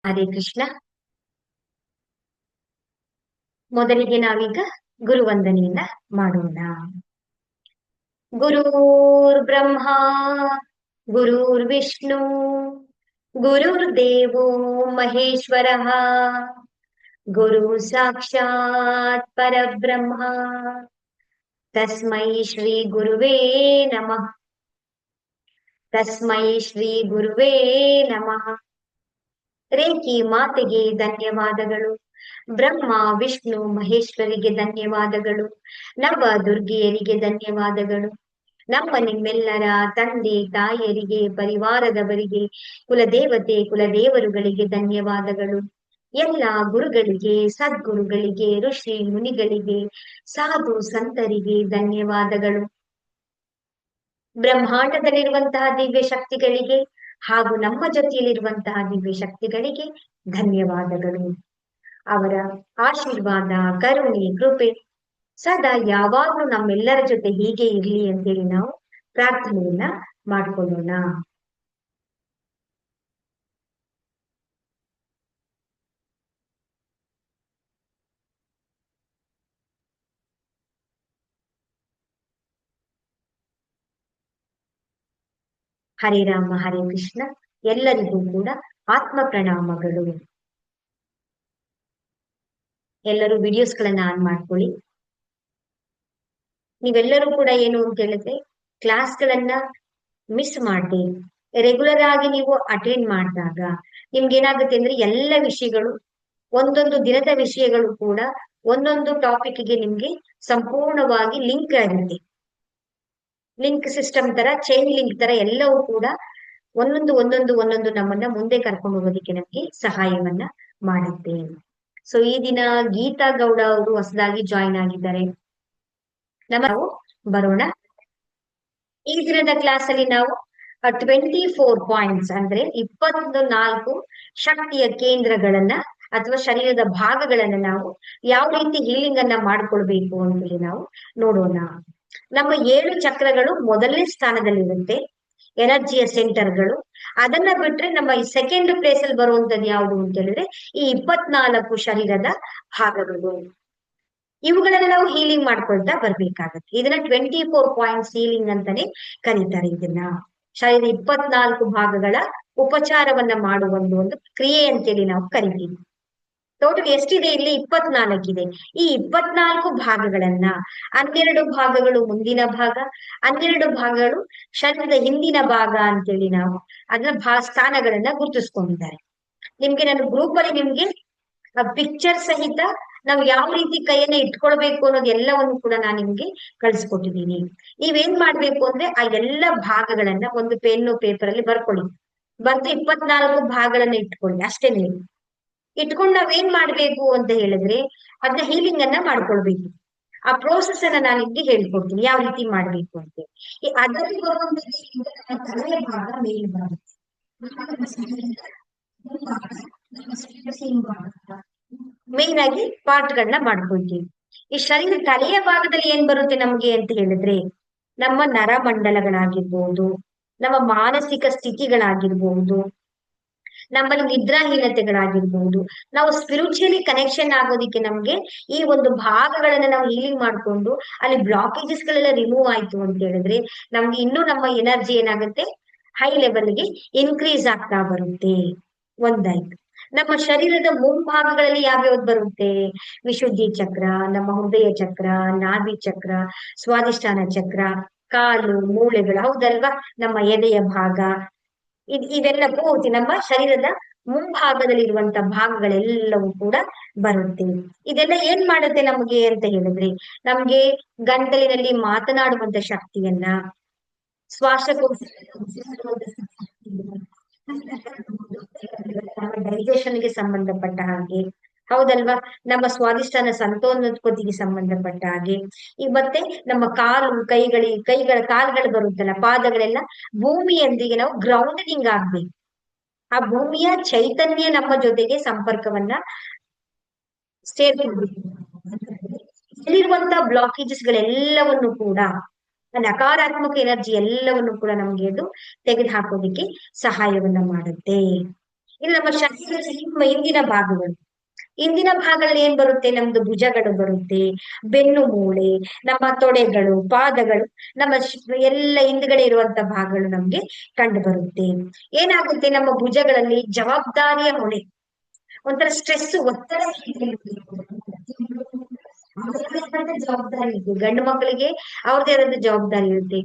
ಹರೇ ಕೃಷ್ಣ. ಮೊದಲಿಗೆ ನಾವೀಗ ಗುರುವಂದನೆಯನ್ನ ಮಾಡೋಣ. ಗುರುರ್ ಬ್ರಹ್ಮ ಗುರುರ್ ವಿಷ್ಣು ಗುರುರ್ ದೇವೋ ಮಹೇಶ್ವರಃ ಗುರು ಸಾಕ್ಷಾತ್ ಪರಬ್ರಹ್ಮ ತಸ್ಮೈ ಶ್ರೀ ಗುರುವೇ ನಮಃ. ತಸ್ಮೈ ಶ್ರೀ ಗುರುವೇ ನಮಃ. ರೇಖಿ ಮಾತೆಗೆ ಧನ್ಯವಾದಗಳು. ಬ್ರಹ್ಮ ವಿಷ್ಣು ಮಹೇಶ್ವರಿಗೆ ಧನ್ಯವಾದಗಳು. ನವ ದುರ್ಗೆಯರಿಗೆ ಧನ್ಯವಾದಗಳು. ನಮ್ಮ ನಿಮ್ಮೆಲ್ಲರ ತಂದೆ ತಾಯಿಯರಿಗೆ, ಪರಿವಾರದವರಿಗೆ, ಕುಲದೇವತೆ ಕುಲದೇವರುಗಳಿಗೆ ಧನ್ಯವಾದಗಳು. ಎಲ್ಲ ಗುರುಗಳಿಗೆ, ಸದ್ಗುರುಗಳಿಗೆ, ಋಷಿ ಮುನಿಗಳಿಗೆ, ಸಾಧು ಸಂತರಿಗೆ ಧನ್ಯವಾದಗಳು. ಬ್ರಹ್ಮಾಂಡದಲ್ಲಿರುವಂತಹ ದಿವ್ಯ ಶಕ್ತಿಗಳಿಗೆ ಹಾಗೂ ನಮ್ಮ ಜೊತೆಯಲ್ಲಿರುವಂತಹ ದಿವ್ಯ ಶಕ್ತಿಗಳಿಗೆ ಧನ್ಯವಾದಗಳು. ಅವರ ಆಶೀರ್ವಾದ, ಕರುಣೆ, ಕೃಪೆ ಸದಾ ಯಾವಾಗ್ಲೂ ನಮ್ಮೆಲ್ಲರ ಜೊತೆ ಹೀಗೆ ಇರ್ಲಿ ಅಂತೇಳಿ ನಾವು ಪ್ರಾರ್ಥನೆಯನ್ನ ಮಾಡ್ಕೊಳ್ಳೋಣ. ಹರೇ ರಾಮ ಹರೇ ಕೃಷ್ಣ. ಎಲ್ಲರಿಗೂ ಕೂಡ ಆತ್ಮ ಪ್ರಣಾಮಗಳು. ಎಲ್ಲರೂ ವಿಡಿಯೋಸ್ಗಳನ್ನ ಆನ್ ಮಾಡ್ಕೊಳ್ಳಿ. ನೀವೆಲ್ಲರೂ ಕೂಡ ಏನು ಅಂತ ಹೇಳಿದ್ರೆ ಕ್ಲಾಸ್ಗಳನ್ನ ಮಿಸ್ ಮಾಡಿ ರೆಗ್ಯುಲರ್ ಆಗಿ ನೀವು ಅಟೆಂಡ್ ಮಾಡಿದಾಗ ನಿಮ್ಗೆ ಏನಾಗುತ್ತೆ ಅಂದ್ರೆ ಎಲ್ಲ ವಿಷಯಗಳು, ಒಂದೊಂದು ದಿನದ ವಿಷಯಗಳು ಕೂಡ ಒಂದೊಂದು ಟಾಪಿಕ್ಗೆ ನಿಮ್ಗೆ ಸಂಪೂರ್ಣವಾಗಿ ಲಿಂಕ್ ಆಗುತ್ತೆ. ಲಿಂಕ್ ಸಿಸ್ಟಮ್ ತರ, ಚೈನ್ ಲಿಂಕ್ ತರ ಎಲ್ಲವೂ ಕೂಡ ಒಂದೊಂದು ಒಂದೊಂದು ಒಂದೊಂದು ನಮ್ಮನ್ನ ಮುಂದೆ ಕರ್ಕೊಂಡು ಹೋಗೋದಕ್ಕೆ ನಮ್ಗೆ ಸಹಾಯವನ್ನ ಮಾಡುತ್ತೆ. ಸೊ ಈ ದಿನ ಗೀತಾ ಗೌಡ ಅವರು ಹೊಸದಾಗಿ ಜಾಯಿನ್ ಆಗಿದ್ದಾರೆ. ನಾವು ಬರೋಣ. ಈ ದಿನದ ಕ್ಲಾಸ್ ಅಲ್ಲಿ ನಾವು 24 ಪಾಯಿಂಟ್ಸ್ ಅಂದ್ರೆ 24 ಶಕ್ತಿಯ ಕೇಂದ್ರಗಳನ್ನ ಅಥವಾ ಶರೀರದ ಭಾಗಗಳನ್ನ ನಾವು ಯಾವ ರೀತಿ ಹೀಲಿಂಗ್ ಅನ್ನ ಮಾಡ್ಕೊಳ್ಬೇಕು ಅಂತೇಳಿ ನಾವು ನೋಡೋಣ. ನಮ್ಮ 7 ಚಕ್ರಗಳು ಮೊದಲನೇ ಸ್ಥಾನದಲ್ಲಿರುತ್ತೆ, ಎನರ್ಜಿಯ ಸೆಂಟರ್ಗಳು. ಅದನ್ನ ಬಿಟ್ರೆ ನಮ್ಮ ಈ ಸೆಕೆಂಡ್ ಪ್ಲೇಸ್ ಅಲ್ಲಿ ಬರುವಂತದ್ದು ಯಾವುದು ಅಂತ ಹೇಳಿದ್ರೆ ಈ 24 ಶರೀರದ ಭಾಗಗಳು. ಇವುಗಳನ್ನ ನಾವು ಹೀಲಿಂಗ್ ಮಾಡ್ಕೊಳ್ತಾ ಬರ್ಬೇಕಾಗತ್ತೆ. ಇದನ್ನ 24 ಪಾಯಿಂಟ್ಸ್ ಹೀಲಿಂಗ್ ಅಂತಾನೆ ಕರೀತಾರೆ. ಇದನ್ನ ಶರೀರದ 24 ಭಾಗಗಳ ಉಪಚಾರವನ್ನ ಮಾಡುವ ಒಂದು ಕ್ರಿಯೆ ಅಂತೇಳಿ ನಾವು ಕರಿತೀವಿ. ಟೋಟಲ್ ಎಷ್ಟಿದೆ ಇಲ್ಲಿ? 24 ಇದೆ. ಈ 24 ಭಾಗಗಳನ್ನ 12 ಭಾಗಗಳು ಮುಂದಿನ ಭಾಗ, 12 ಭಾಗಗಳು ಶರೀರದ ಹಿಂದಿನ ಭಾಗ ಅಂತೇಳಿ ನಾವು ಅದನ್ನ ಸ್ಥಾನಗಳನ್ನ ಗುರುತಿಸ್ಕೊಂಡಿದ್ದಾರೆ. ನಿಮ್ಗೆ ನಾನು ಗ್ರೂಪ್ ಅಲ್ಲಿ ನಿಮ್ಗೆ ಪಿಕ್ಚರ್ ಸಹಿತ ನಾವು ಯಾವ ರೀತಿ ಕೈಯನ್ನ ಇಟ್ಕೊಳ್ಬೇಕು ಅನ್ನೋದು ಎಲ್ಲವನ್ನು ಕೂಡ ನಾನು ನಿಮ್ಗೆ ಕಳಿಸ್ಕೊಟ್ಟಿದ್ದೀನಿ. ನೀವೇನ್ ಮಾಡ್ಬೇಕು ಅಂದ್ರೆ ಆ ಎಲ್ಲ ಭಾಗಗಳನ್ನ ಒಂದು ಪೆನ್ನು ಪೇಪರ್ ಅಲ್ಲಿ ಬರ್ಕೊಳ್ಳಿ. ಬರ್ದು 24 ಭಾಗಗಳನ್ನ ಇಟ್ಕೊಳ್ಳಿ. ಅಷ್ಟೇ. ನೀವು ಇಟ್ಕೊಂಡು ನಾವೇನ್ ಮಾಡ್ಬೇಕು ಅಂತ ಹೇಳಿದ್ರೆ ಅದನ್ನ ಹೀಲಿಂಗ್ ಅನ್ನ ಮಾಡ್ಕೊಳ್ಬೇಕು. ಆ ಪ್ರೋಸೆಸ್ ಅನ್ನ ನಾನು ನಿಮ್ಗೆ ಹೇಳ್ಕೊಡ್ತೀನಿ ಯಾವ ರೀತಿ ಮಾಡ್ಬೇಕು ಅಂತ. ಅದರಲ್ಲಿ ಬರುವಂತ ತಲೆಯ ಭಾಗ ಮೇಲ್ ಭಾಗ, ಮೇನ್ ಆಗಿ ಪಾರ್ಟ್ ಗಳನ್ನ ಮಾಡ್ಕೊಳ್ತೀವಿ. ಈ ಶರೀರ ತಲೆಯ ಭಾಗದಲ್ಲಿ ಏನ್ ಬರುತ್ತೆ ನಮ್ಗೆ ಅಂತ ಹೇಳಿದ್ರೆ ನಮ್ಮ ನರಮಂಡಲಗಳಾಗಿರ್ಬಹುದು, ನಮ್ಮ ಮಾನಸಿಕ ಸ್ಥಿತಿಗಳಾಗಿರ್ಬಹುದು, ನಮ್ಮಲ್ಲಿ ನಿದ್ರಾಹೀನತೆಗಳಾಗಿರ್ಬಹುದು, ನಾವು ಸ್ಪಿರಿಚುಯಲಿ ಕನೆಕ್ಷನ್ ಆಗೋದಿಕ್ಕೆ ನಮ್ಗೆ ಈ ಒಂದು ಭಾಗಗಳನ್ನ ನಾವು ಹೀಲಿಂಗ್ ಮಾಡ್ಕೊಂಡು ಅಲ್ಲಿ ಬ್ಲಾಕೇಜಸ್ ಗಳೆಲ್ಲ ರಿಮೂವ್ ಆಯ್ತು ಅಂತ ಹೇಳಿದ್ರೆ ನಮ್ಗೆ ಇನ್ನೂ ನಮ್ಮ ಎನರ್ಜಿ ಏನಾಗುತ್ತೆ, ಹೈ ಲೆವೆಲ್ಗೆ ಇನ್ಕ್ರೀಸ್ ಆಗ್ತಾ ಬರುತ್ತೆ. ಒಂದಾಯ್ತು. ನಮ್ಮ ಶರೀರದ ಮುಂಭಾಗಗಳಲ್ಲಿ ಯಾವ್ಯಾವ್ದು ಬರುತ್ತೆ? ವಿಶುದ್ಧಿ ಚಕ್ರ, ನಮ್ಮ ಹೃದಯ ಚಕ್ರ, ನಾಭಿ ಚಕ್ರ, ಸ್ವಾದಿಷ್ಠಾನ ಚಕ್ರ, ಕಾಲು, ಮೂಳೆಗಳು, ಹೌದಲ್ವಾ? ನಮ್ಮ ಎದೆಯ ಭಾಗ, ಇವೆಲ್ಲ ಪೂರ್ತಿ ನಮ್ಮ ಶರೀರದ ಮುಂಭಾಗದಲ್ಲಿರುವಂತ ಭಾಗಗಳೆಲ್ಲವೂ ಕೂಡ ಬರುತ್ತೆ. ಇದೆಲ್ಲ ಏನ್ ಮಾಡುತ್ತೆ ನಮ್ಗೆ ಅಂತ ಹೇಳಿದ್ರೆ ನಮ್ಗೆ ಗಂಟಲಿನಲ್ಲಿ ಮಾತನಾಡುವಂತ ಶಕ್ತಿಯನ್ನ, ಶ್ವಾಸಕೋಶ ಡೈಜೆಷನ್ಗೆ ಸಂಬಂಧಪಟ್ಟ ಹಾಗೆ, ಹೌದಲ್ವಾ? ನಮ್ಮ ಸ್ವಾದಿಷ್ಟಾನ ಸಂತಾನೋತ್ಪತ್ತಿಗೆ ಸಂಬಂಧಪಟ್ಟ ಹಾಗೆ, ಈ ಮತ್ತೆ ನಮ್ಮ ಕೈಗಳ ಕಾಲ್ಗಳು ಬರುತ್ತಲ್ಲ, ಪಾದಗಳೆಲ್ಲ ಭೂಮಿಯೊಂದಿಗೆ ನಾವು ಗ್ರೌಂಡಿಂಗ್ ಆಗ್ಬೇಕು. ಆ ಭೂಮಿಯ ಚೈತನ್ಯ ನಮ್ಮ ಜೊತೆಗೆ ಸಂಪರ್ಕವನ್ನ ಸೇರ್ಕೊಳ್ಬೇಕು. ಇಲ್ಲಿರುವಂತಹ ಬ್ಲಾಕೇಜಸ್ ಗಳೆಲ್ಲವನ್ನು ಕೂಡ, ನಕಾರಾತ್ಮಕ ಎನರ್ಜಿ ಎಲ್ಲವನ್ನು ಕೂಡ ನಮ್ಗೆ ಅದು ತೆಗೆದು ಹಾಕೋದಿಕ್ಕೆ ಸಹಾಯವನ್ನ ಮಾಡುತ್ತೆ. ಇದು ನಮ್ಮ ಶರೀರದ ಹಿಂದಿನ ಭಾಗಗಳು. ಇಂದಿನ ಭಾಗಗಳಲ್ಲಿ ಏನ್ ಬರುತ್ತೆ? ನಮ್ದು ಭುಜಗಳು ಬರುತ್ತೆ, ಬೆನ್ನು ಮೂಳೆ, ನಮ್ಮ ತೊಡೆಗಳು, ಪಾದಗಳು, ನಮ್ಮ ಎಲ್ಲ ಹಿಂದ್ಗಡೆ ಇರುವಂತ ಭಾಗಗಳು ನಮ್ಗೆ ಕಂಡು ಬರುತ್ತೆ. ಏನಾಗುತ್ತೆ? ನಮ್ಮ ಭುಜಗಳಲ್ಲಿ ಜವಾಬ್ದಾರಿಯ ಹೊಣೆ, ಒಂಥರ ಸ್ಟ್ರೆಸ್, ಒತ್ತಡ ಅವ್ರದ್ದೇ ಆದಂತ ಜವಾಬ್ದಾರಿ ಇರುತ್ತೆ. ಗಂಡು ಮಕ್ಕಳಿಗೆ ಅವ್ರದೇ ಆದಂತ ಜವಾಬ್ದಾರಿ ಇರುತ್ತೆ.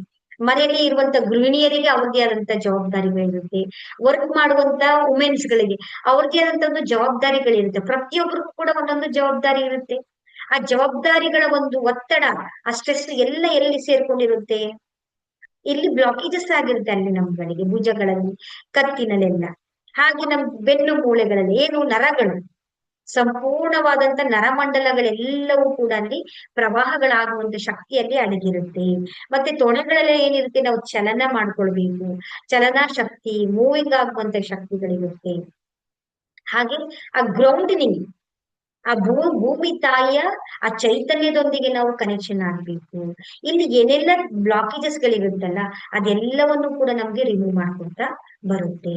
ಮನೆಯಲ್ಲಿ ಇರುವಂತ ಗೃಹಿಣಿಯರಿಗೆ ಅವ್ರದೇ ಆದಂತ ಜವಾಬ್ದಾರಿಗಳಿರುತ್ತೆ. ವರ್ಕ್ ಮಾಡುವಂತ ವುಮೆನ್ಸ್ ಗಳಿಗೆ ಅವ್ರದೇ ಆದಂತ ಒಂದು ಜವಾಬ್ದಾರಿಗಳಿರುತ್ತೆ. ಪ್ರತಿಯೊಬ್ಬರಿಗೂ ಕೂಡ ಒಂದೊಂದು ಜವಾಬ್ದಾರಿ ಇರುತ್ತೆ. ಆ ಜವಾಬ್ದಾರಿಗಳ ಒಂದು ಒತ್ತಡ, ಆ ಸ್ಟ್ರೆಸ್ ಎಲ್ಲ ಎಲ್ಲಿ ಸೇರ್ಕೊಂಡಿರುತ್ತೆ? ಇಲ್ಲಿ ಬ್ಲಾಕೇಜಸ್ ಆಗಿರುತ್ತೆ ಅಲ್ಲಿ ನಮ್ಗಳಿಗೆ, ಭುಜಗಳಲ್ಲಿ, ಕತ್ತಿನಲ್ಲೆಲ್ಲ. ಹಾಗೆ ನಮ್ ಬೆನ್ನು ಮೂಳೆಗಳಲ್ಲಿ ಏನು ನರಗಳು, ಸಂಪೂರ್ಣವಾದಂತ ನರಮಂಡಲಗಳೆಲ್ಲವೂ ಕೂಡ ಅಲ್ಲಿ ಪ್ರವಾಹಗಳಾಗುವಂತ ಶಕ್ತಿಯಲ್ಲಿ ಅಡಗಿರುತ್ತೆ. ಮತ್ತೆ ತೊಣೆಗಳೆಲ್ಲ ಏನಿರುತ್ತೆ? ನಾವು ಚಲನ ಮಾಡ್ಕೊಳ್ಬೇಕು, ಚಲನಾ ಶಕ್ತಿ, ಮೂವಿಂಗ್ ಆಗುವಂತ ಶಕ್ತಿಗಳಿರುತ್ತೆ. ಹಾಗೆ ಆ ಗ್ರೌಂಡಿನಿಂಗ್, ಆ ಭೂಮಿ ತಾಯಿಯ ಆ ಚೈತನ್ಯದೊಂದಿಗೆ ನಾವು ಕನೆಕ್ಷನ್ ಆಗ್ಬೇಕು. ಇಲ್ಲಿ ಏನೆಲ್ಲ ಬ್ಲಾಕೇಜಸ್ ಗಳಿರುತ್ತಲ್ಲ ಅದೆಲ್ಲವನ್ನು ಕೂಡ ನಮ್ಗೆ ರಿಮೂವ್ ಮಾಡ್ಕೊಳ್ತಾ ಬರುತ್ತೆ,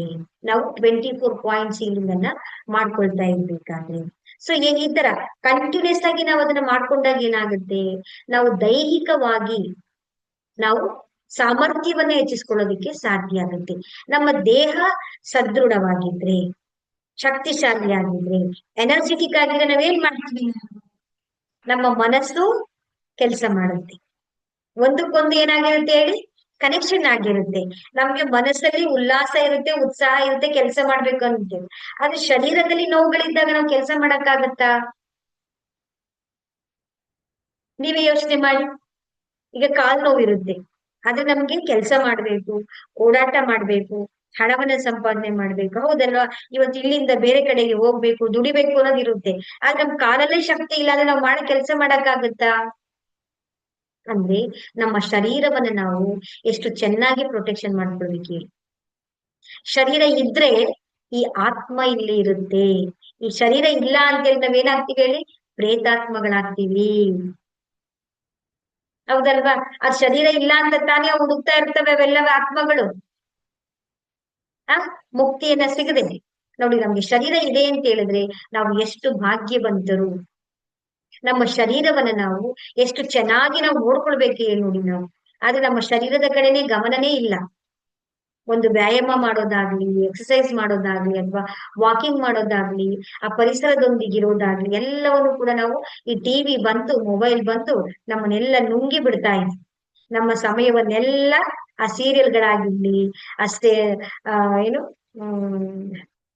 ನಾವು 24 ಪಾಯಿಂಟ್ ಸೀಲಿಂಗ್ ಅನ್ನ ಮಾಡ್ಕೊಳ್ತಾ ಇರ್ಬೇಕಾದ್ರೆ. ಸೊ ಈ ತರ ಕಂಟಿನ್ಯೂಸ್ ಆಗಿ ನಾವು ಅದನ್ನ ಮಾಡ್ಕೊಂಡಾಗ ಏನಾಗುತ್ತೆ? ನಾವು ದೈಹಿಕವಾಗಿ ನಾವು ಸಾಮರ್ಥ್ಯವನ್ನ ಹೆಚ್ಚಿಸ್ಕೊಳ್ಳೋದಿಕ್ಕೆ ಸಾಧ್ಯ ಆಗುತ್ತೆ. ನಮ್ಮ ದೇಹ ಸದೃಢವಾಗಿದ್ರೆ, ಶಕ್ತಿಶಾಲಿ ಆಗಿದ್ರೆ, ಎನರ್ಜೆಟಿಕ್ ಆಗಿದ್ರೆ ನಾವೇನ್ ಮಾಡ್ತೀವಿ? ನಮ್ಮ ಮನಸ್ಸು ಕೆಲಸ ಮಾಡುತ್ತೆ. ಒಂದಕ್ಕೊಂದು ಏನಾಗಿರುತ್ತೆ ಹೇಳಿ? ಕನೆಕ್ಷನ್ ಆಗಿರುತ್ತೆ. ನಮ್ಗೆ ಮನಸ್ಸಲ್ಲಿ ಉಲ್ಲಾಸ ಇರುತ್ತೆ, ಉತ್ಸಾಹ ಇರುತ್ತೆ, ಕೆಲಸ ಮಾಡ್ಬೇಕು ಅಂತ. ಆದ್ರೆ ಶರೀರದಲ್ಲಿ ನೋವುಗಳಿದ್ದಾಗ ನಾವು ಕೆಲಸ ಮಾಡಕ್ಕಾಗತ್ತಾ? ನೀವೇ ಯೋಚನೆ ಮಾಡಿ. ಈಗ ಕಾಲ್ ನೋವು ಇರುತ್ತೆ, ಆದ್ರೆ ನಮ್ಗೆ ಕೆಲಸ ಮಾಡ್ಬೇಕು, ಓಡಾಟ ಮಾಡ್ಬೇಕು, ಹಣವನ್ನ ಸಂಪಾದನೆ ಮಾಡ್ಬೇಕು, ಹೌದಲ್ವಾ? ಇವತ್ತು ಇಲ್ಲಿಂದ ಬೇರೆ ಕಡೆಗೆ ಹೋಗ್ಬೇಕು, ದುಡಿಬೇಕು ಅನ್ನೋದಿರುತ್ತೆ. ಆದ್ರೆ ನಮ್ ಕಾಲಲ್ಲೇ ಶಕ್ತಿ ಇಲ್ಲ ಅಂದ್ರೆ ನಾವು ಮಾಡೋ ಕೆಲಸ ಮಾಡಕ್ಕಾಗತ್ತಾ? ಅಂದ್ರೆ ನಮ್ಮ ಶರೀರವನ್ನ ನಾವು ಎಷ್ಟು ಚೆನ್ನಾಗಿ ಪ್ರೊಟೆಕ್ಷನ್ ಮಾಡ್ಕೊಳ್ಬೇಕು ಹೇಳಿ. ಶರೀರ ಇದ್ರೆ ಈ ಆತ್ಮ ಇಲ್ಲಿ ಇರುತ್ತೆ. ಈ ಶರೀರ ಇಲ್ಲ ಅಂತೇಳಿ ನಾವೇನಾಗ್ತೀವಿ ಹೇಳಿ? ಪ್ರೇತಾತ್ಮಗಳಾಗ್ತೀವಿ, ಹೌದಲ್ವಾ? ಆ ಶರೀರ ಇಲ್ಲ ಅಂತ ತಾನೇ ಹುಡುಕ್ತಾ ಇರ್ತವೆ ಅವೆಲ್ಲವೇ ಆತ್ಮಗಳು, ಆ ಮುಕ್ತಿಯನ್ನ ಸಿಗದೆ. ನೋಡಿ, ನಮ್ಗೆ ಶರೀರ ಇದೆ ಅಂತ ಹೇಳಿದ್ರೆ ನಾವು ಎಷ್ಟು ಭಾಗ್ಯವಂತರು. ನಮ್ಮ ಶರೀರವನ್ನ ನಾವು ಎಷ್ಟು ಚೆನ್ನಾಗಿ ನಾವು ನೋಡ್ಕೊಳ್ಬೇಕು ಹೇಳಿ ನೋಡಿ ನಾವು. ಆದ್ರೆ ನಮ್ಮ ಶರೀರದ ಕಡೆನೆ ಗಮನನೇ ಇಲ್ಲ. ಒಂದು ವ್ಯಾಯಾಮ ಮಾಡೋದಾಗ್ಲಿ, ಎಕ್ಸರ್ಸೈಸ್ ಮಾಡೋದಾಗ್ಲಿ, ಅಥವಾ ವಾಕಿಂಗ್ ಮಾಡೋದಾಗ್ಲಿ, ಆ ಪರಿಸರದೊಂದಿಗೆ ಇರೋದಾಗ್ಲಿ, ಎಲ್ಲವನ್ನು ಕೂಡ ನಾವು ಈ ಟಿವಿ ಬಂತು, ಮೊಬೈಲ್ ಬಂತು, ನಮ್ಮನ್ನೆಲ್ಲ ನುಂಗಿ ಬಿಡ್ತಾ ಇದೆ. ನಮ್ಮ ಸಮಯವನ್ನೆಲ್ಲ ಆ ಸೀರಿಯಲ್ಗಳಾಗಿರ್ಲಿ, ಅಷ್ಟೇ ಆ ಏನು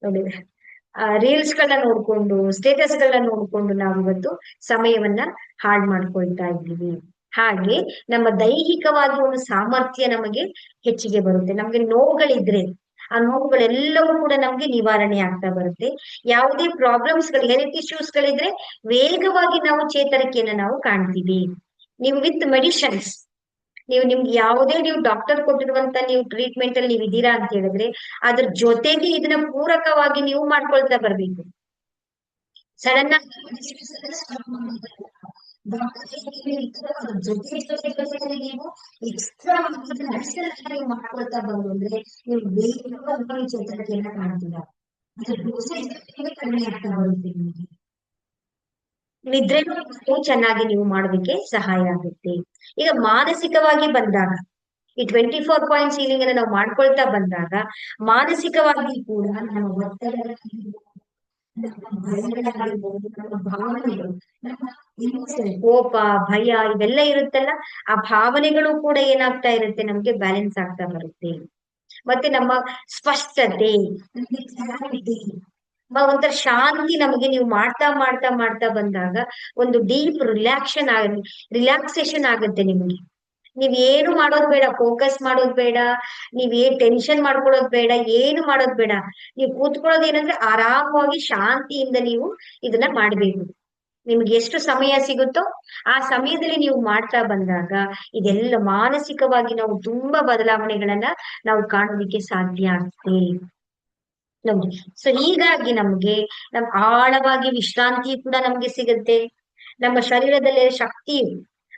ನೋಡಿ, ರೀಲ್ಸ್ ಗಳನ್ನ ನೋಡ್ಕೊಂಡು, ಸ್ಟೇಟಸ್ ಗಳನ್ನ ನೋಡ್ಕೊಂಡು ನಾವು ಇವತ್ತು ಸಮಯವನ್ನ ಹಾಳು ಮಾಡ್ಕೊಳ್ತಾ ಇದ್ದೀವಿ. ಹಾಗೆ ನಮ್ಮ ದೈಹಿಕವಾಗಿ ಒಂದು ಸಾಮರ್ಥ್ಯ ನಮಗೆ ಹೆಚ್ಚಿಗೆ ಬರುತ್ತೆ. ನಮ್ಗೆ ನೋವುಗಳಿದ್ರೆ ಆ ನೋವುಗಳೆಲ್ಲವೂ ಕೂಡ ನಮ್ಗೆ ನಿವಾರಣೆ ಆಗ್ತಾ ಬರುತ್ತೆ. ಯಾವುದೇ ಪ್ರಾಬ್ಲಮ್ಸ್ ಗಳು, ಹೆಲ್ತ್ ಇಶ್ಯೂಸ್ ಗಳಿದ್ರೆ ವೇಗವಾಗಿ ನಾವು ಚೇತರಿಕೆಯನ್ನ ನಾವು ಕಾಣ್ತೀವಿ. ನೀವು ವಿತ್ ಮೆಡಿಷನ್ಸ್, ನಿಮ್ಗೆ ಯಾವುದೇ ನೀವು ಡಾಕ್ಟರ್ ಕೊಟ್ಟಿರುವಂತ ನೀವು ಟ್ರೀಟ್ಮೆಂಟ್ ಅಲ್ಲಿ ನೀವು ಇದೀರಾ ಅಂತ ಹೇಳಿದ್ರೆ ಅದ್ರ ಜೊತೆಗೆ ಇದನ್ನ ಪೂರಕವಾಗಿ ನೀವು ಮಾಡ್ಕೊಳ್ತಾ ಬರ್ಬೇಕು. ಸಡನ್ ಆಗಿ ಜೊತೆ ನೀವು ಎಕ್ಸ್ಟ್ರಾ ನೀವು ಮಾಡ್ಕೊಳ್ತಾ ಬಂದ್ರೆ ನೀವು ವೇಗವಾಗಿ ಚೇತರಿಕೆಯನ್ನ ಕಾಣ್ತೀರಾ. ಅದ್ರ ಡೋಸೇಜ್ ಕಡಿಮೆ ಆಗ್ತಾ ಬರುತ್ತೆ ನಿಮಗೆ. ನಿದ್ರೆನೂ ಚೆನ್ನಾಗಿ ನೀವು ಮಾಡೋದಕ್ಕೆ ಸಹಾಯ ಆಗುತ್ತೆ. ಈಗ ಮಾನಸಿಕವಾಗಿ ಬಂದಾಗ, ಈ 24 ಪಾಯಿಂಟ್ ಸೀಲಿಂಗ್ ಅನ್ನ ನಾವು ಮಾಡ್ಕೊಳ್ತಾ ಬಂದಾಗ ಮಾನಸಿಕವಾಗಿ ಕೂಡ ನಮ್ಮ ಒತ್ತಡ, ನಮ್ಮ ಭಯಗಳಾಗಿರ್ಬೋದು, ನಮ್ಮ ಭಾವನೆಗಳು, ನಮ್ಮ ಕೋಪ, ಭಯ ಇವೆಲ್ಲ ಇರುತ್ತಲ್ಲ, ಆ ಭಾವನೆಗಳು ಕೂಡ ಏನಾಗ್ತಾ ಇರುತ್ತೆ? ನಮ್ಗೆ ಬ್ಯಾಲೆನ್ಸ್ ಆಗ್ತಾ ಬರುತ್ತೆ. ಮತ್ತೆ ನಮ್ಮ ಸ್ಪಷ್ಟತೆ, ನಮ್ಗೆ clarity, ಒಂಥರ ಶಾಂತಿ ನಮಗೆ ನೀವು ಮಾಡ್ತಾ ಮಾಡ್ತಾ ಮಾಡ್ತಾ ಬಂದಾಗ ಒಂದು ಡೀಪ್ ರಿಲ್ಯಾಕ್ಸೇಷನ್ ಆಗುತ್ತೆ ನಿಮಗೆ. ನೀವ್ ಏನು ಮಾಡೋದ್ ಬೇಡ, ಫೋಕಸ್ ಮಾಡೋದ್ ಬೇಡ, ನೀವ್ ಏನ್ ಟೆನ್ಷನ್ ಮಾಡ್ಕೊಳ್ಳೋದ್ ಬೇಡ, ಏನು ಮಾಡೋದ್ ಬೇಡ. ನೀವು ಕೂತ್ಕೊಳ್ಳೋದು ಏನಂದ್ರೆ ಆರಾಮವಾಗಿ ಶಾಂತಿಯಿಂದ ನೀವು ಇದನ್ನ ಮಾಡ್ಬೇಕು. ನಿಮ್ಗೆ ಎಷ್ಟು ಸಮಯ ಸಿಗುತ್ತೋ ಆ ಸಮಯದಲ್ಲಿ ನೀವು ಮಾಡ್ತಾ ಬಂದಾಗ ಇದೆಲ್ಲ ಮಾನಸಿಕವಾಗಿ ನಾವು ತುಂಬಾ ಬದಲಾವಣೆಗಳನ್ನ ನಾವು ಕಾಣೋದಿಕ್ಕೆ ಸಾಧ್ಯ ಆಗುತ್ತೆ ನಮ್ಗೆ. ಸೊ ಹೀಗಾಗಿ ನಮ್ಗೆ ಆಳವಾಗಿ ವಿಶ್ರಾಂತಿ ಕೂಡ ನಮ್ಗೆ ಸಿಗುತ್ತೆ. ನಮ್ಮ ಶರೀರದಲ್ಲಿ ಶಕ್ತಿ,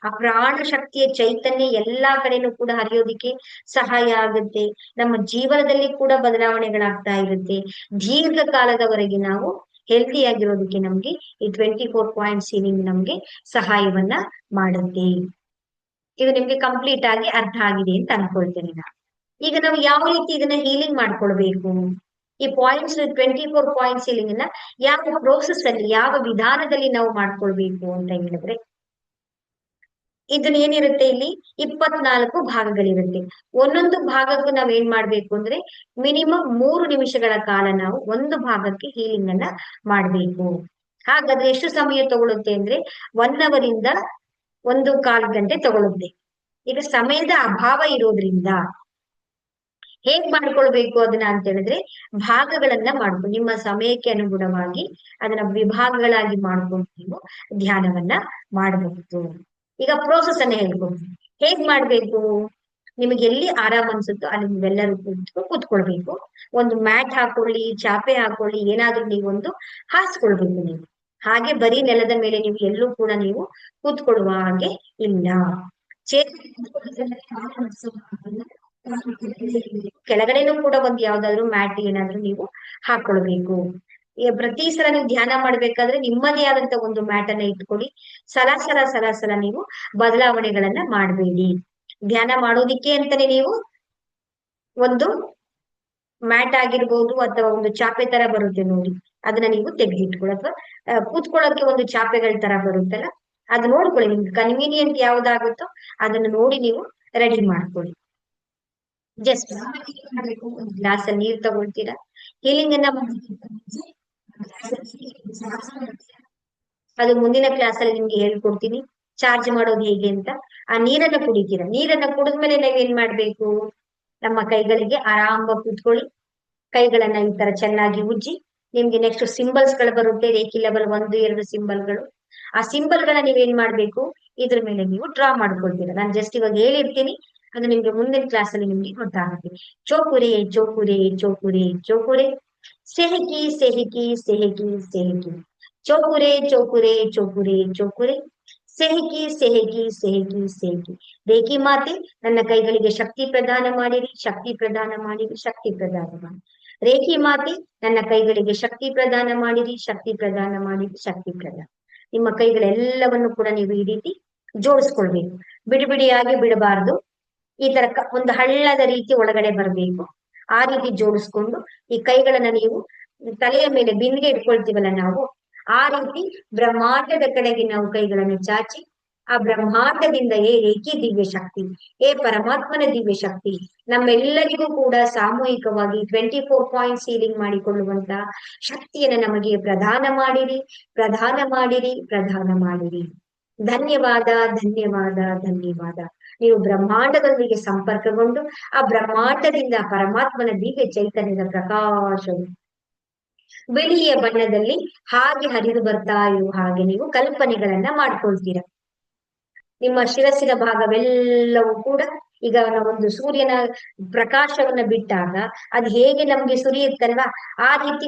ಆ ಪ್ರಾಣ ಶಕ್ತಿಯ ಚೈತನ್ಯ ಎಲ್ಲಾ ಕಡೆನೂ ಕೂಡ ಹರಿಯೋದಿಕ್ಕೆ ಸಹಾಯ ಆಗುತ್ತೆ. ನಮ್ಮ ಜೀವನದಲ್ಲಿ ಕೂಡ ಬದಲಾವಣೆಗಳಾಗ್ತಾ ಇರುತ್ತೆ. ದೀರ್ಘಕಾಲದವರೆಗೆ ನಾವು ಹೆಲ್ತಿ ಆಗಿರೋದಕ್ಕೆ ನಮ್ಗೆ ಈ 24 ಪಾಯಿಂಟ್ ಸೀಲಿಂಗ್ ನಮ್ಗೆ ಸಹಾಯವನ್ನ ಮಾಡುತ್ತೆ. ಇದು ನಿಮ್ಗೆ ಕಂಪ್ಲೀಟ್ ಆಗಿ ಅರ್ಥ ಆಗಿದೆ ಅಂತ ಅನ್ಕೊಳ್ತೇನೆ ನಾನು. ಈಗ ನಾವು ಯಾವ ರೀತಿ ಇದನ್ನ ಹೀಲಿಂಗ್ ಮಾಡ್ಕೊಳ್ಬೇಕು, ಈ ಪಾಯಿಂಟ್ಸ್ 24 ಪಾಯಿಂಟ್ ಸೀಲಿಂಗ್ ಅನ್ನ ಯಾವ ಪ್ರೋಸೆಸ್ ಅಲ್ಲಿ, ಯಾವ ವಿಧಾನದಲ್ಲಿ ನಾವು ಮಾಡ್ಕೊಳ್ಬೇಕು ಅಂತ ಹೇಳಿದ್ರೆ, ಇದನ್ನ ಏನಿರುತ್ತೆ, ಇಲ್ಲಿ 24 ಭಾಗಗಳಿರುತ್ತೆ. ಒಂದೊಂದು ಭಾಗಕ್ಕೂ ನಾವ್ ಏನ್ ಮಾಡ್ಬೇಕು ಅಂದ್ರೆ ಮಿನಿಮಮ್ 3 ನಿಮಿಷಗಳ ಕಾಲ ನಾವು ಒಂದು ಭಾಗಕ್ಕೆ ಹೀಲಿಂಗ್ ಅನ್ನ ಮಾಡ್ಬೇಕು. ಹಾಗಾದ್ರೆ ಎಷ್ಟು ಸಮಯ ತಗೊಳುತ್ತೆ ಅಂದ್ರೆ 1 ಅವರ್ ಇಂದ 1.25 ಗಂಟೆ ತಗೊಳುತ್ತೆ. ಈಗ ಸಮಯದ ಅಭಾವ ಇರೋದ್ರಿಂದ ಹೇಗ್ ಮಾಡ್ಕೊಳ್ಬೇಕು ಅದನ್ನ ಅಂತ ಹೇಳಿದ್ರೆ, ಭಾಗಗಳನ್ನ ಮಾಡ್ಕೊಂಡು ನಿಮ್ಮ ಸಮಯಕ್ಕೆ ಅನುಗುಣವಾಗಿ ಅದನ್ನ ವಿಭಾಗಗಳಾಗಿ ಮಾಡ್ಕೊಂಡು ನೀವು ಧ್ಯಾನವನ್ನ ಮಾಡಬಹುದು. ಈಗ ಪ್ರೋಸೆಸ್ ಅನ್ನ ಹೇಳ್ಕೊಡ್ತೀನಿ, ಹೇಗ್ ಮಾಡ್ಬೇಕು. ನಿಮಗೆ ಎಲ್ಲಿ ಆರಾಮ್ ಅನ್ಸುತ್ತೋ ಅಲ್ಲಿ ನೀವೆಲ್ಲರೂ ಕೂತ್ಕೊಳ್ಬೇಕು. ಒಂದು ಮ್ಯಾಟ್ ಹಾಕೊಳ್ಳಿ, ಚಾಪೆ ಹಾಕೊಳ್ಳಿ, ಏನಾದ್ರೂ ನೀವೊಂದು ಹಾಸ್ಕೊಳ್ಬೇಕು ನೀವು. ಹಾಗೆ ಬರೀ ನೆಲದ ಮೇಲೆ ನೀವು ಎಲ್ಲೂ ಕೂಡ ನೀವು ಕೂತ್ಕೊಳ್ಳುವ ಹಾಗೆ ಇಲ್ಲ. ಕೆಳಗಡೆನೂ ಕೂಡ ಒಂದು ಯಾವ್ದಾದ್ರು ಮ್ಯಾಟ್ ಏನಾದ್ರೂ ನೀವು ಹಾಕೊಳ್ಬೇಕು. ಪ್ರತಿ ಸಲ ನೀವು ಧ್ಯಾನ ಮಾಡ್ಬೇಕಾದ್ರೆ ನಿಮ್ಮದೇ ಆದಂತ ಒಂದು ಮ್ಯಾಟ್ ಅನ್ನ ಇಟ್ಕೊಳ್ಳಿ. ಸಲ ನೀವು ಬದಲಾವಣೆಗಳನ್ನ ಮಾಡಬೇಡಿ. ಧ್ಯಾನ ಮಾಡೋದಿಕ್ಕೆ ಅಂತಾನೆ ನೀವು ಒಂದು ಮ್ಯಾಟ್ ಆಗಿರ್ಬೋದು ಅಥವಾ ಒಂದು ಚಾಪೆ ತರ ಬರುತ್ತೆ ನೋಡಿ, ಅದನ್ನ ನೀವು ತೆಗೆದಿಟ್ಕೊಳ್ಳಿ. ಅಥವಾ ಕೂತ್ಕೊಳ್ಳೋಕೆ ಒಂದು ಚಾಪೆಗಳ ತರ ಬರುತ್ತಲ್ಲ, ಅದು ನೋಡ್ಕೊಳ್ಳಿ, ನಿಮ್ಗೆ ಕನ್ವೀನಿಯಂಟ್ ಯಾವ್ದಾಗುತ್ತೋ ಅದನ್ನ ನೋಡಿ ನೀವು ರೆಡಿ ಮಾಡ್ಕೊಳ್ಳಿ. ಜಸ್ಟ್ ಒಂದು ಗ್ಲಾಸ್ ಅಲ್ಲಿ ನೀರ್ ತಗೊಳ್ತೀರಾ, ಹೀಲಿಂಗ್ ಅನ್ನ ಅದು ಮುಂದಿನ ಕ್ಲಾಸ್ ಅಲ್ಲಿ ನಿಮ್ಗೆ ಹೇಳ್ಕೊಡ್ತೀನಿ ಚಾರ್ಜ್ ಮಾಡೋದು ಹೇಗೆ ಅಂತ. ಆ ನೀರನ್ನ ಕುಡಿತೀರಾ, ನೀರನ್ನ ಕುಡಿದ್ಮೇಲೆ ನಾವೇನ್ ಮಾಡ್ಬೇಕು, ನಮ್ಮ ಕೈಗಳಿಗೆ ಆರಾಮ ಕೂತ್ಕೊಳ್ಳಿ. ಕೈಗಳನ್ನ ಈ ತರ ಚೆನ್ನಾಗಿ ಉಜ್ಜಿ, ನಿಮ್ಗೆ ನೆಕ್ಸ್ಟ್ ಸಿಂಬಲ್ಸ್ ಗಳು ಬರುತ್ತೆ, ರೇಖಿ ಲೆವೆಲ್ 1, 2 ಸಿಂಬಲ್ಗಳು. ಆ ಸಿಂಬಲ್ ಗಳನ್ನ ನೀವೇನ್ ಮಾಡ್ಬೇಕು, ಇದ್ರ ಮೇಲೆ ನೀವು ಡ್ರಾ ಮಾಡ್ಕೊಳ್ತೀರಾ. ನಾನು ಜಸ್ಟ್ ಇವಾಗ ಹೇಳಿರ್ತೀನಿ, ಅದು ನಿಮ್ಗೆ ಮುಂದಿನ ಕ್ಲಾಸ್ ಅಲ್ಲಿ ನಿಮ್ಗೆ ಗೊತ್ತಾಗುತ್ತೆ. ಚೋಕುರೆ ಚೋಕುರೆ ಚೋಕುರೆ ಚೋಕುರೆ, ಸೆಹಕಿ ಸೆಹಕಿ ಸೆಹಕಿ ಸೆಹಕಿ, ಚೋಕುರೆ ಚೋಕುರೆ ಚೋಕುರೆ ಚೋಕುರೆ, ಸೆಹಕಿ ಸೆಹಕಿ ಸೆಹಕಿ ಸೆಹಕಿ. ರೇಖಿ ಮಾತೆ ನನ್ನ ಕೈಗಳಿಗೆ ಶಕ್ತಿ ಪ್ರದಾನ ಮಾಡಿರಿ, ಶಕ್ತಿ ಪ್ರದಾನ ಮಾಡಿರಿ, ಶಕ್ತಿ ಪ್ರದಾನ ಮಾಡಿ. ರೇಖಿ ಮಾತೆ ನನ್ನ ಕೈಗಳಿಗೆ ಶಕ್ತಿ ಪ್ರದಾನ ಮಾಡಿರಿ, ಶಕ್ತಿ ಪ್ರದಾನ ಮಾಡಿರಿ, ಶಕ್ತಿ ಪ್ರದಾನ. ನಿಮ್ಮ ಕೈಗಳೆಲ್ಲವನ್ನು ಕೂಡ ನೀವು ಈ ರೀತಿ ಜೋಡಿಸ್ಕೊಳ್ಬೇಕು. ಬಿಡಿ ಬಿಡಿಯಾಗಿ ಬಿಡಬಾರ್ದು. ಈ ತರ ಒಂದು ಹಳ್ಳದ ರೀತಿ ಒಳಗಡೆ ಬರಬೇಕು. ಆ ರೀತಿ ಜೋಡಿಸ್ಕೊಂಡು ಈ ಕೈಗಳನ್ನ ನೀವು ತಲೆಯ ಮೇಲೆ ಬಿಂದಿಗೆ ಇಟ್ಕೊಳ್ತೀವಲ್ಲ ನಾವು, ಆ ರೀತಿ ಬ್ರಹ್ಮಾಂಡದ ಕಡೆಗೆ ನಾವು ಕೈಗಳನ್ನು ಚಾಚಿ, ಆ ಬ್ರಹ್ಮಾಂಡದಿಂದ ರೇಖಿ ದಿವ್ಯ ಶಕ್ತಿ, ಪರಮಾತ್ಮನ ದಿವ್ಯ ಶಕ್ತಿ ನಮ್ಮೆಲ್ಲರಿಗೂ ಕೂಡ ಸಾಮೂಹಿಕವಾಗಿ 24 ಪಾಯಿಂಟ್ ಸೀಲಿಂಗ್ ಮಾಡಿಕೊಳ್ಳುವಂತ ಶಕ್ತಿಯನ್ನ ನಮಗೆ ಪ್ರದಾನ ಮಾಡಿರಿ, ಪ್ರದಾನ ಮಾಡಿರಿ, ಪ್ರದಾನ ಮಾಡಿರಿ. ಧನ್ಯವಾದ, ಧನ್ಯವಾದ, ಧನ್ಯವಾದ. ನೀವು ಬ್ರಹ್ಮಾಂಡದೊಂದಿಗೆ ಸಂಪರ್ಕಗೊಂಡು ಆ ಬ್ರಹ್ಮಾಂಡದಿಂದ ಪರಮಾತ್ಮನ ದಿವ್ಯ ಚೈತನ್ಯದ ಪ್ರಕಾಶವು ಬಿಳಿಯ ಬಣ್ಣದಲ್ಲಿ ಹಾಗೆ ಹರಿದು ಬರ್ತಾ ಇರುವ ಹಾಗೆ ನೀವು ಕಲ್ಪನೆಗಳನ್ನ ಮಾಡ್ಕೊಳ್ತೀರ. ನಿಮ್ಮ ಶಿರಸ್ಸಿನ ಭಾಗವೆಲ್ಲವೂ ಕೂಡ ಈಗ ನಾವೊಂದು ಸೂರ್ಯನ ಪ್ರಕಾಶವನ್ನ ಬಿಟ್ಟಾಗ ಅದು ಹೇಗೆ ನಮ್ಗೆ ಸುರಿಯುತ್ತಲ್ವಾ, ಆ ರೀತಿ